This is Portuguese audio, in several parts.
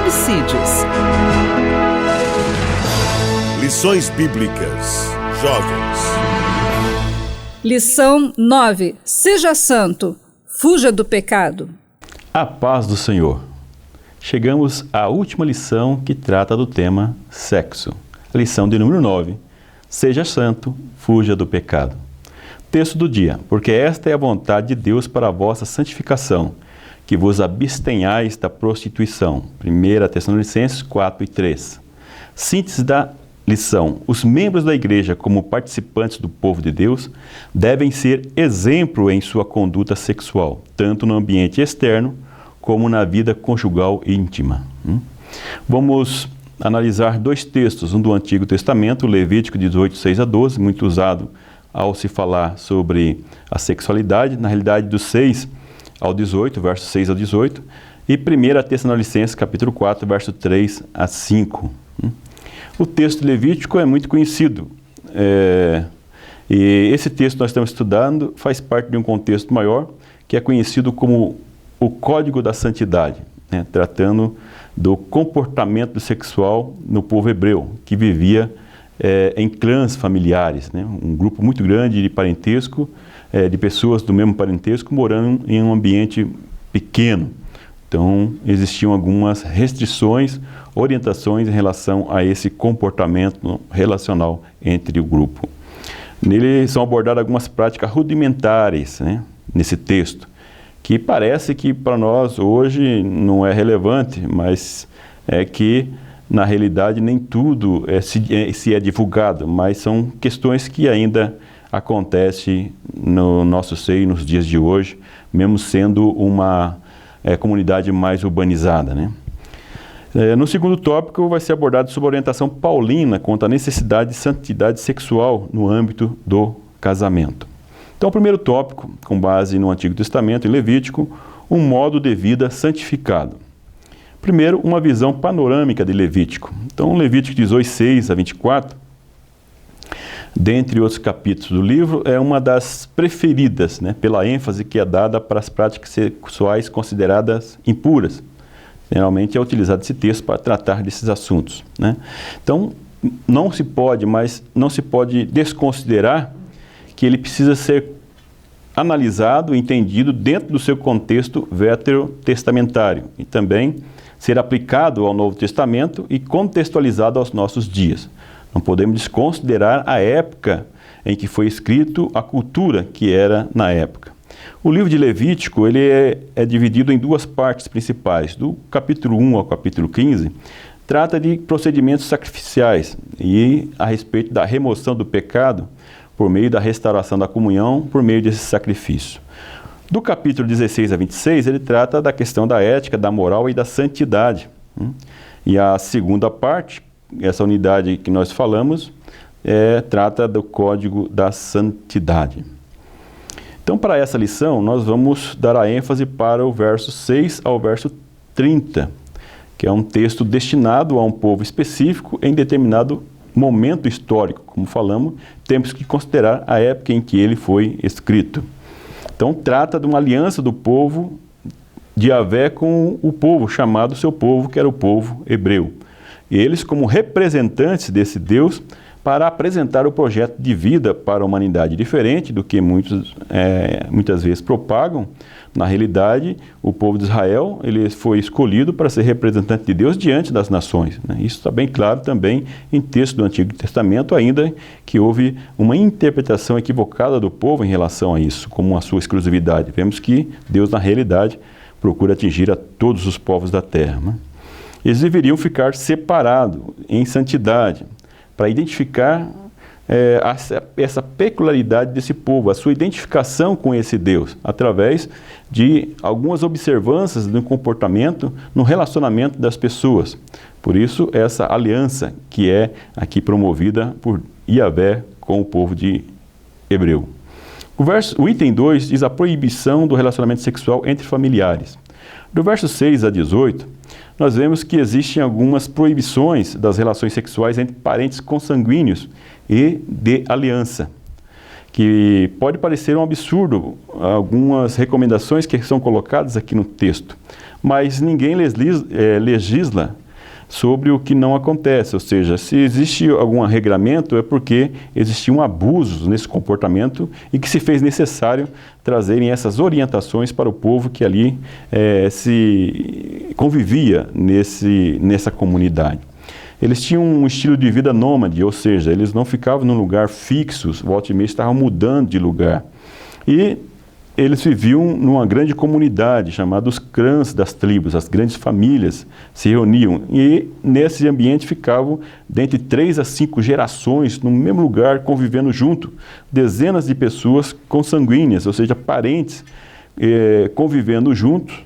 subsídios. Lições Bíblicas. Jovens. Lição 9. Seja santo. Fuja do pecado. A paz do Senhor. Chegamos à última lição que trata do tema sexo. A lição de número 9. Seja santo, fuja do pecado. Texto do dia. Porque esta é a vontade de Deus para a vossa santificação, que vos abstenhais da prostituição. 1 Tessalonicenses 4:3. Síntese da lição. Os membros da igreja, como participantes do povo de Deus, devem ser exemplo em sua conduta sexual, tanto no ambiente externo como na vida conjugal e íntima. Vamos analisar dois textos, um do Antigo Testamento, Levítico 18, 6-12, muito usado ao se falar sobre a sexualidade, na realidade do 6 ao 18, verso 6 ao 18, e 1 Tessalonicenses, capítulo 4, verso 3-5. O texto levítico é muito conhecido, e esse texto que nós estamos estudando faz parte de um contexto maior, que é conhecido como o Código da Santidade, tratando do comportamento sexual no povo hebreu, que vivia em clãs familiares, um grupo muito grande de parentesco, de pessoas do mesmo parentesco morando em um ambiente pequeno. Então, existiam algumas restrições, orientações em relação a esse comportamento relacional entre o grupo. Nele são abordadas algumas práticas rudimentares, nesse texto, que parece que para nós hoje não é relevante, mas é que na realidade nem tudo se é divulgado, mas são questões que ainda acontecem no nosso seio nos dias de hoje, mesmo sendo uma comunidade mais urbanizada, No segundo tópico vai ser abordado sobre a orientação paulina quanto à necessidade de santidade sexual no âmbito do casamento. Então, o primeiro tópico, com base no Antigo Testamento e Levítico, um modo de vida santificado. Primeiro, uma visão panorâmica de Levítico. Então, Levítico 18, 6-24, dentre outros capítulos do livro, é uma das preferidas, pela ênfase que é dada para as práticas sexuais consideradas impuras. Geralmente é utilizado esse texto para tratar desses assuntos. Então, não se pode desconsiderar que ele precisa ser analisado e entendido dentro do seu contexto veterotestamentário e também ser aplicado ao Novo Testamento e contextualizado aos nossos dias. Não podemos desconsiderar a época em que foi escrito, a cultura que era na época. O livro de Levítico ele é dividido em duas partes principais. Do capítulo 1 ao capítulo 15, trata de procedimentos sacrificiais e a respeito da remoção do pecado por meio da restauração da comunhão, por meio desse sacrifício. Do capítulo 16 a 26, ele trata da questão da ética, da moral e da santidade. E a segunda parte, essa unidade que nós falamos, trata do Código da Santidade. Então, para essa lição, nós vamos dar a ênfase para o verso 6 ao verso 30, que é um texto destinado a um povo específico em determinado momento histórico. Como falamos, temos que considerar a época em que ele foi escrito. Então, trata de uma aliança do povo de Yahvé com o povo chamado seu povo, que era o povo hebreu. E eles, como representantes desse Deus, para apresentar o projeto de vida para a humanidade, diferente do que muitas vezes propagam. Na realidade, o povo de Israel ele foi escolhido para ser representante de Deus diante das nações. Isso está bem claro também em texto do Antigo Testamento, ainda que houve uma interpretação equivocada do povo em relação a isso, como a sua exclusividade. Vemos que Deus, na realidade, procura atingir a todos os povos da terra. Eles deveriam ficar separados em santidade, para identificar essa peculiaridade desse povo, a sua identificação com esse Deus, através de algumas observâncias no comportamento, no relacionamento das pessoas. Por isso, essa aliança que é aqui promovida por Yahvé com o povo de Hebreu. O item 2 diz a proibição do relacionamento sexual entre familiares. Do verso 6 a 18, nós vemos que existem algumas proibições das relações sexuais entre parentes consanguíneos e de aliança, que pode parecer um absurdo, algumas recomendações que são colocadas aqui no texto, mas ninguém legisla sobre o que não acontece, ou seja, se existe algum regramento é porque existiam abusos nesse comportamento e que se fez necessário trazerem essas orientações para o povo que ali se convivia nessa comunidade. Eles tinham um estilo de vida nômade, ou seja, eles não ficavam num lugar fixo, volta e meia estavam mudando de lugar. E eles viviam numa grande comunidade, chamada os clãs das tribos, as grandes famílias se reuniam. E nesse ambiente ficavam, dentre 3 a 5 gerações, no mesmo lugar, convivendo junto, dezenas de pessoas consanguíneas, ou seja, parentes, convivendo juntos.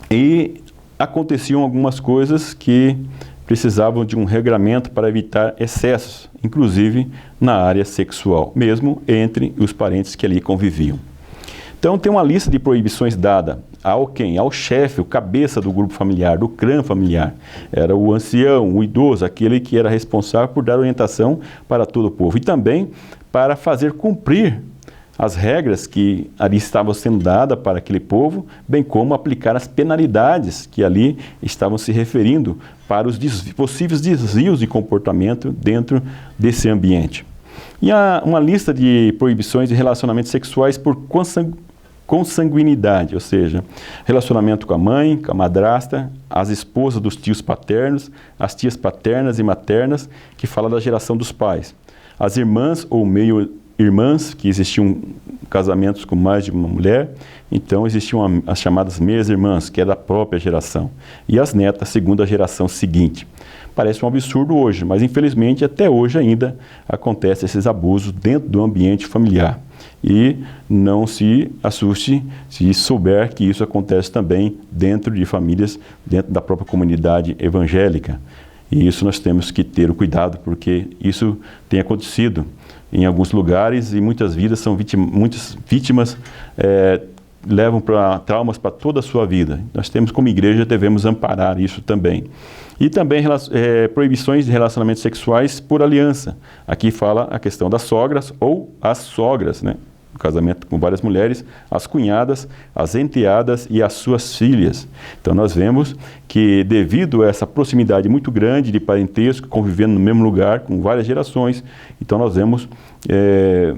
E aconteciam algumas coisas que precisavam de um regramento para evitar excessos, inclusive na área sexual, mesmo entre os parentes que ali conviviam. Então tem uma lista de proibições dada ao quem? Ao chefe, o cabeça do grupo familiar, do clã familiar. Era o ancião, o idoso, aquele que era responsável por dar orientação para todo o povo. E também para fazer cumprir as regras que ali estavam sendo dadas para aquele povo, bem como aplicar as penalidades que ali estavam se referindo para os possíveis desvios de comportamento dentro desse ambiente. E há uma lista de proibições de relacionamentos sexuais por consanguinidade, ou seja, relacionamento com a mãe, com a madrasta, as esposas dos tios paternos, as tias paternas e maternas, que fala da geração dos pais, as irmãs ou meio-irmãs, que existiam casamentos com mais de uma mulher, então existiam as chamadas meias-irmãs, que é da própria geração, e as netas, segundo a geração seguinte. Parece um absurdo hoje, mas infelizmente até hoje ainda acontecem esses abusos dentro do ambiente familiar. E não se assuste se souber que isso acontece também dentro de famílias, dentro da própria comunidade evangélica. E isso nós temos que ter o cuidado, porque isso tem acontecido em alguns lugares e muitas vidas são muitas vítimas levam para traumas para toda a sua vida. Nós temos como igreja, devemos amparar isso também. E também proibições de relacionamentos sexuais por aliança. Aqui fala a questão das sogras ou as sogras, né? O casamento com várias mulheres, as cunhadas, as enteadas e as suas filhas. Então nós vemos que devido a essa proximidade muito grande de parentesco, convivendo no mesmo lugar, com várias gerações, então nós vemos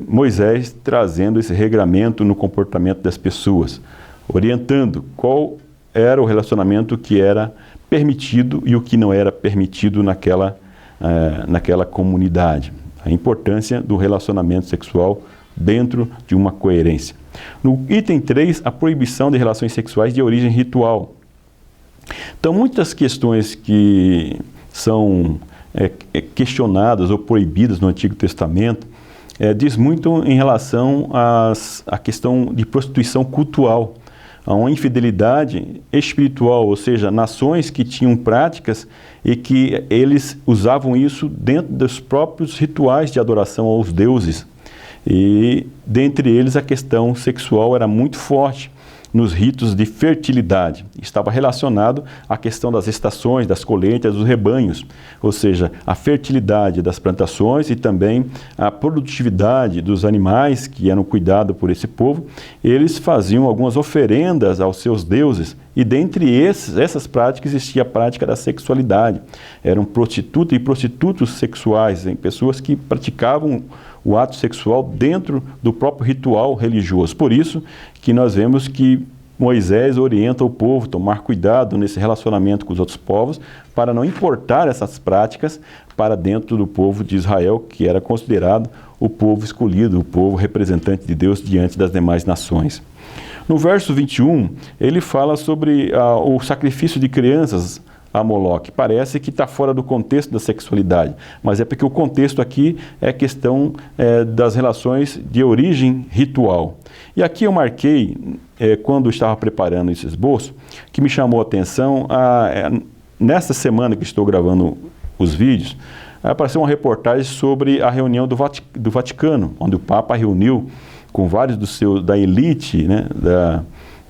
Moisés trazendo esse regramento no comportamento das pessoas, orientando qual era o relacionamento que era permitido e o que não era permitido naquela comunidade. A importância do relacionamento sexual dentro de uma coerência. No item 3, a proibição de relações sexuais de origem ritual. Então, muitas questões que são questionadas ou proibidas no Antigo Testamento diz muito em relação à questão de prostituição cultural, a uma infidelidade espiritual, ou seja, nações que tinham práticas e que eles usavam isso dentro dos próprios rituais de adoração aos deuses. E, dentre eles, a questão sexual era muito forte nos ritos de fertilidade. Estava relacionado à questão das estações, das colheitas, dos rebanhos, ou seja, a fertilidade das plantações e também a produtividade dos animais que eram cuidados por esse povo. Eles faziam algumas oferendas aos seus deuses e, dentre essas práticas, existia a prática da sexualidade. Eram prostitutas e prostitutos sexuais, pessoas que praticavam o ato sexual dentro do próprio ritual religioso. Por isso que nós vemos que Moisés orienta o povo a tomar cuidado nesse relacionamento com os outros povos para não importar essas práticas para dentro do povo de Israel, que era considerado o povo escolhido, o povo representante de Deus diante das demais nações. No verso 21, ele fala sobre o sacrifício de crianças a Moloque. Parece que está fora do contexto da sexualidade, mas é porque o contexto aqui é a questão das relações de origem ritual. E aqui eu marquei, quando estava preparando esse esboço, que me chamou a atenção, nesta semana que estou gravando os vídeos, apareceu uma reportagem sobre a reunião do Vaticano, onde o Papa reuniu com vários da elite, né,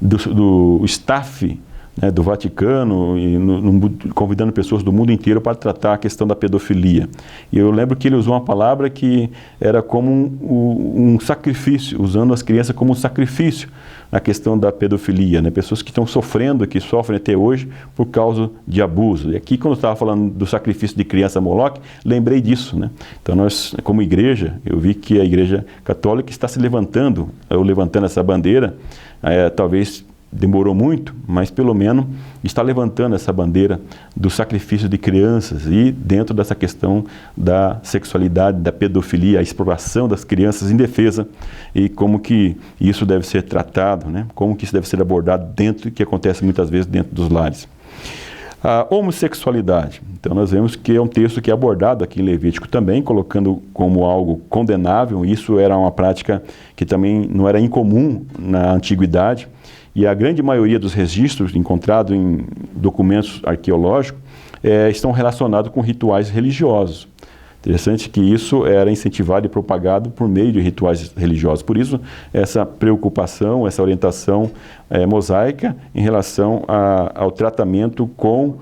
do staff né, do Vaticano, e convidando pessoas do mundo inteiro para tratar a questão da pedofilia. E eu lembro que ele usou uma palavra que era como um sacrifício, usando as crianças como um sacrifício na questão da pedofilia, né? Pessoas que estão sofrendo, que sofrem até hoje por causa de abuso. E aqui, quando eu estava falando do sacrifício de criança a Moloque, lembrei disso, né? Então nós, como igreja, eu vi que a Igreja Católica está se levantando, levantando essa bandeira, talvez demorou muito, mas pelo menos está levantando essa bandeira do sacrifício de crianças e dentro dessa questão da sexualidade, da pedofilia, a exploração das crianças indefesas e como que isso deve ser tratado, né? Como que isso deve ser abordado dentro, que acontece muitas vezes dentro dos lares. A homossexualidade. Então nós vemos que é um texto que é abordado aqui em Levítico também, colocando como algo condenável. Isso era uma prática que também não era incomum na antiguidade. E a grande maioria dos registros encontrados em documentos arqueológicos estão relacionados com rituais religiosos. Interessante que isso era incentivado e propagado por meio de rituais religiosos. Por isso, essa preocupação, essa orientação mosaica em relação ao tratamento com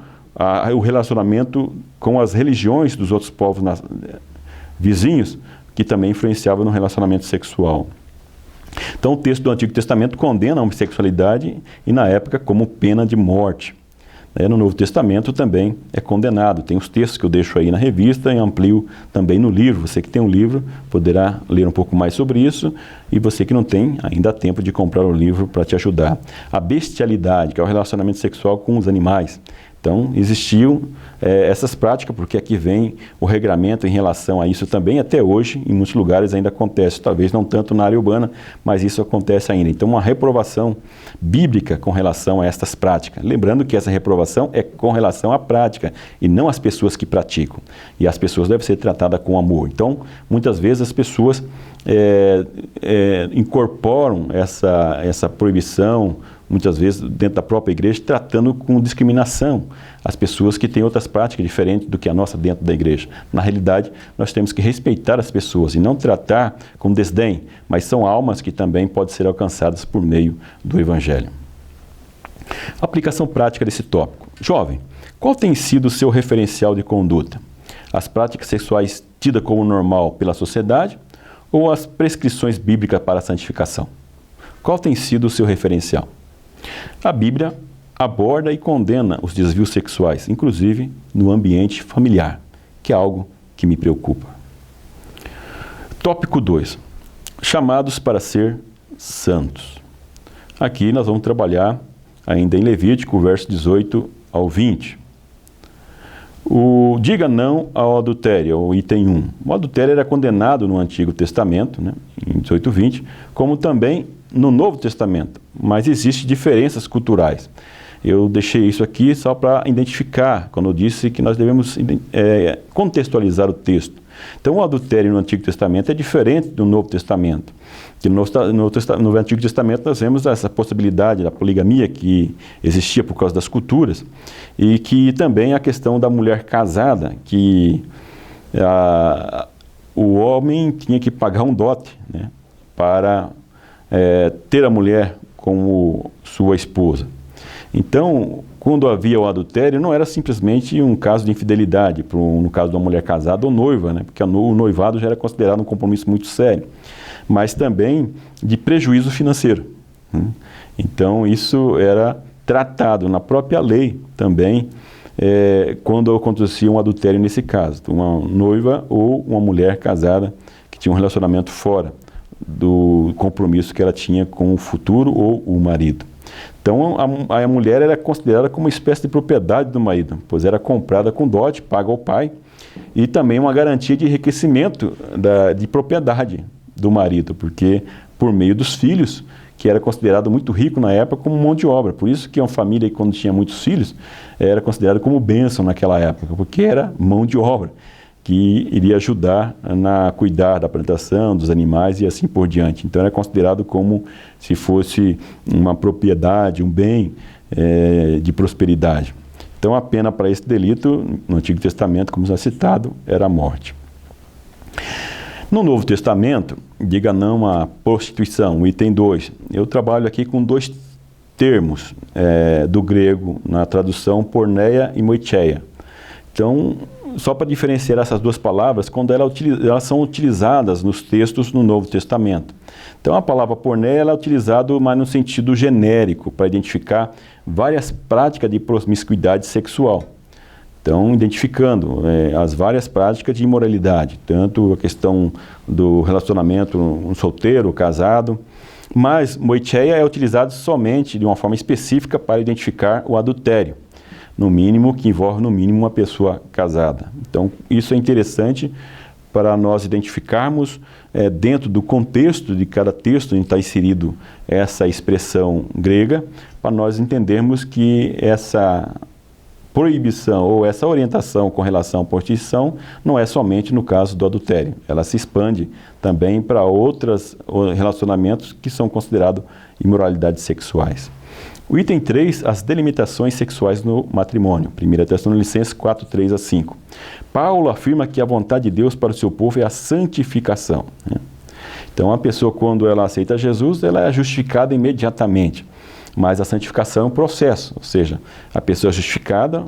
o relacionamento com as religiões dos outros povos vizinhos, que também influenciavam no relacionamento sexual. Então o texto do Antigo Testamento condena a homossexualidade e na época como pena de morte. No Novo Testamento também é condenado. Tem os textos que eu deixo aí na revista e amplio também no livro. Você que tem um livro poderá ler um pouco mais sobre isso e você que não tem, ainda há tempo de comprar o livro para te ajudar. A bestialidade, que é o relacionamento sexual com os animais. Então, existiam essas práticas, porque aqui vem o regramento em relação a isso também, até hoje, em muitos lugares ainda acontece, talvez não tanto na área urbana, mas isso acontece ainda. Então, uma reprovação bíblica com relação a estas práticas. Lembrando que essa reprovação é com relação à prática, e não às pessoas que praticam. E as pessoas devem ser tratadas com amor. Então, muitas vezes as pessoas incorporam essa proibição, muitas vezes dentro da própria igreja, tratando com discriminação as pessoas que têm outras práticas diferentes do que a nossa dentro da igreja. Na realidade, nós temos que respeitar as pessoas e não tratar com desdém, mas são almas que também podem ser alcançadas por meio do Evangelho. Aplicação prática desse tópico. Jovem, qual tem sido o seu referencial de conduta? As práticas sexuais tidas como normal pela sociedade ou as prescrições bíblicas para a santificação? Qual tem sido o seu referencial? A Bíblia aborda e condena os desvios sexuais, inclusive no ambiente familiar, que é algo que me preocupa. Tópico 2. Chamados para ser santos. Aqui nós vamos trabalhar ainda em Levítico, verso 18 ao 20. Diga não ao adultério, o item 1. O adultério era condenado no Antigo Testamento, né, em 18 e 20, como também no Novo Testamento, mas existem diferenças culturais. Eu deixei isso aqui só para identificar, quando eu disse que nós devemos contextualizar o texto. Então, o adultério no Antigo Testamento é diferente do Novo Testamento. No Antigo Testamento nós vemos essa possibilidade da poligamia que existia por causa das culturas e que também a questão da mulher casada, que o homem tinha que pagar um dote, né, para ter a mulher como sua esposa. Então, quando havia o adultério, não era simplesmente um caso de infidelidade, no caso de uma mulher casada ou noiva, né? Porque o noivado já era considerado um compromisso muito sério, mas também de prejuízo financeiro. Então, isso era tratado na própria lei também, quando acontecia um adultério nesse caso, uma noiva ou uma mulher casada que tinha um relacionamento fora do compromisso que ela tinha com o futuro ou o marido. Então, a mulher era considerada como uma espécie de propriedade do marido, pois era comprada com dote, paga ao pai, e também uma garantia de enriquecimento de propriedade do marido, porque por meio dos filhos, que era considerado muito rico na época como mão de obra. Por isso que uma família, quando tinha muitos filhos, era considerada como bênção naquela época, porque era mão de obra, que iria ajudar a cuidar da plantação, dos animais e assim por diante. Então era considerado como se fosse uma propriedade, um bem de prosperidade. Então a pena para esse delito, no Antigo Testamento, como já citado, era a morte. No Novo Testamento, diga não à prostituição, item 2. Eu trabalho aqui com dois termos do grego na tradução porneia e moicheia. Então, só para diferenciar essas duas palavras, quando elas são utilizadas nos textos no Novo Testamento. Então, a palavra porneia ela é utilizada mais no sentido genérico, para identificar várias práticas de promiscuidade sexual. Então, identificando as várias práticas de imoralidade, tanto a questão do relacionamento, um solteiro, casado, mas moicheia é utilizado somente de uma forma específica para identificar o adultério, no mínimo, que envolve no mínimo uma pessoa casada. Então, isso é interessante para nós identificarmos dentro do contexto de cada texto onde está inserido essa expressão grega, para nós entendermos que essa proibição ou essa orientação com relação à prostituição não é somente no caso do adultério. Ela se expande também para outros relacionamentos que são considerados imoralidades sexuais. O item 3, as delimitações sexuais no matrimônio. 1 Tessalonicenses 4, 3 a 5. Paulo afirma que a vontade de Deus para o seu povo é a santificação. Então, a pessoa, quando ela aceita Jesus, ela é justificada imediatamente. Mas a santificação é um processo, ou seja, a pessoa é justificada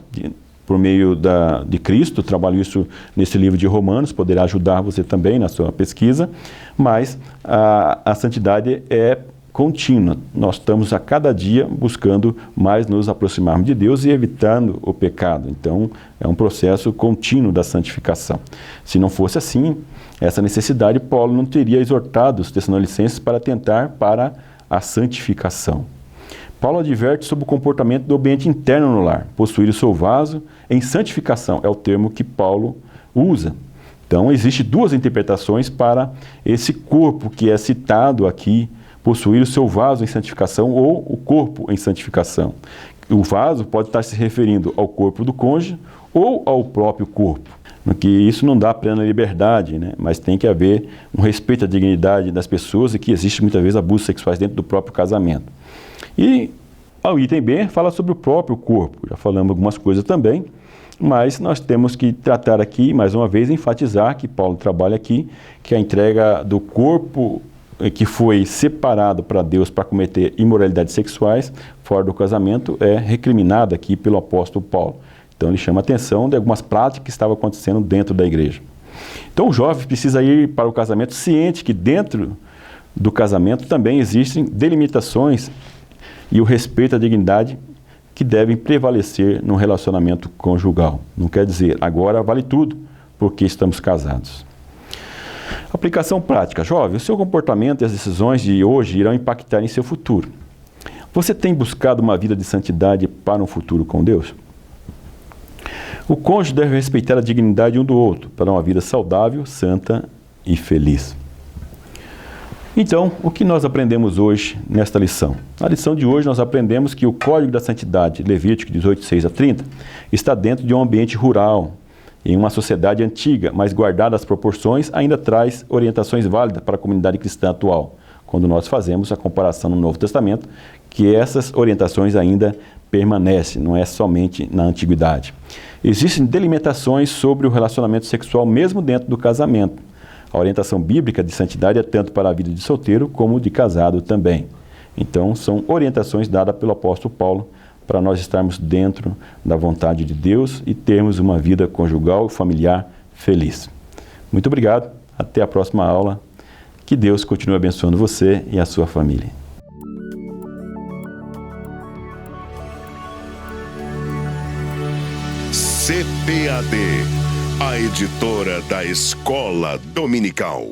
por meio de Cristo. Trabalho isso nesse livro de Romanos, poderá ajudar você também na sua pesquisa, mas a santidade é contínua. Nós estamos a cada dia buscando mais nos aproximarmos de Deus e evitando o pecado. Então, é um processo contínuo da santificação. Se não fosse assim, essa necessidade, Paulo não teria exortado os Tessalonicenses para tentar para a santificação. Paulo adverte sobre o comportamento do ambiente interno no lar, possuir o seu vaso em santificação, é o termo que Paulo usa. Então, existem duas interpretações para esse corpo que é citado aqui, possuir o seu vaso em santificação ou o corpo em santificação. O vaso pode estar se referindo ao corpo do cônjuge ou ao próprio corpo. Que isso não dá plena liberdade, né? Mas tem que haver um respeito à dignidade das pessoas e que existe muitas vezes abusos sexuais dentro do próprio casamento. E o item B fala sobre o próprio corpo. Já falamos algumas coisas também, mas nós temos que tratar aqui, mais uma vez, enfatizar que Paulo trabalha aqui, que a entrega do corpo que foi separado para Deus para cometer imoralidades sexuais fora do casamento é recriminada aqui pelo apóstolo Paulo. Então ele chama a atenção de algumas práticas que estavam acontecendo dentro da igreja. Então o jovem precisa ir para o casamento ciente que dentro do casamento também existem delimitações e o respeito à dignidade que devem prevalecer no relacionamento conjugal. Não quer dizer, agora vale tudo porque estamos casados. Aplicação prática. Jovem, o seu comportamento e as decisões de hoje irão impactar em seu futuro. Você tem buscado uma vida de santidade para um futuro com Deus? O cônjuge deve respeitar a dignidade um do outro para uma vida saudável, santa e feliz. Então, o que nós aprendemos hoje nesta lição? Na lição de hoje nós aprendemos que o Código da Santidade, Levítico 18, 6 a 30, está dentro de um ambiente rural, em uma sociedade antiga, mas guardada as proporções, ainda traz orientações válidas para a comunidade cristã atual, quando nós fazemos a comparação no Novo Testamento, que essas orientações ainda permanecem, não é somente na antiguidade. Existem delimitações sobre o relacionamento sexual mesmo dentro do casamento. A orientação bíblica de santidade é tanto para a vida de solteiro como de casado também. Então, são orientações dadas pelo apóstolo Paulo para nós estarmos dentro da vontade de Deus e termos uma vida conjugal e familiar feliz. Muito obrigado, até a próxima aula. Que Deus continue abençoando você e a sua família. CPAD, a editora da Escola Dominical.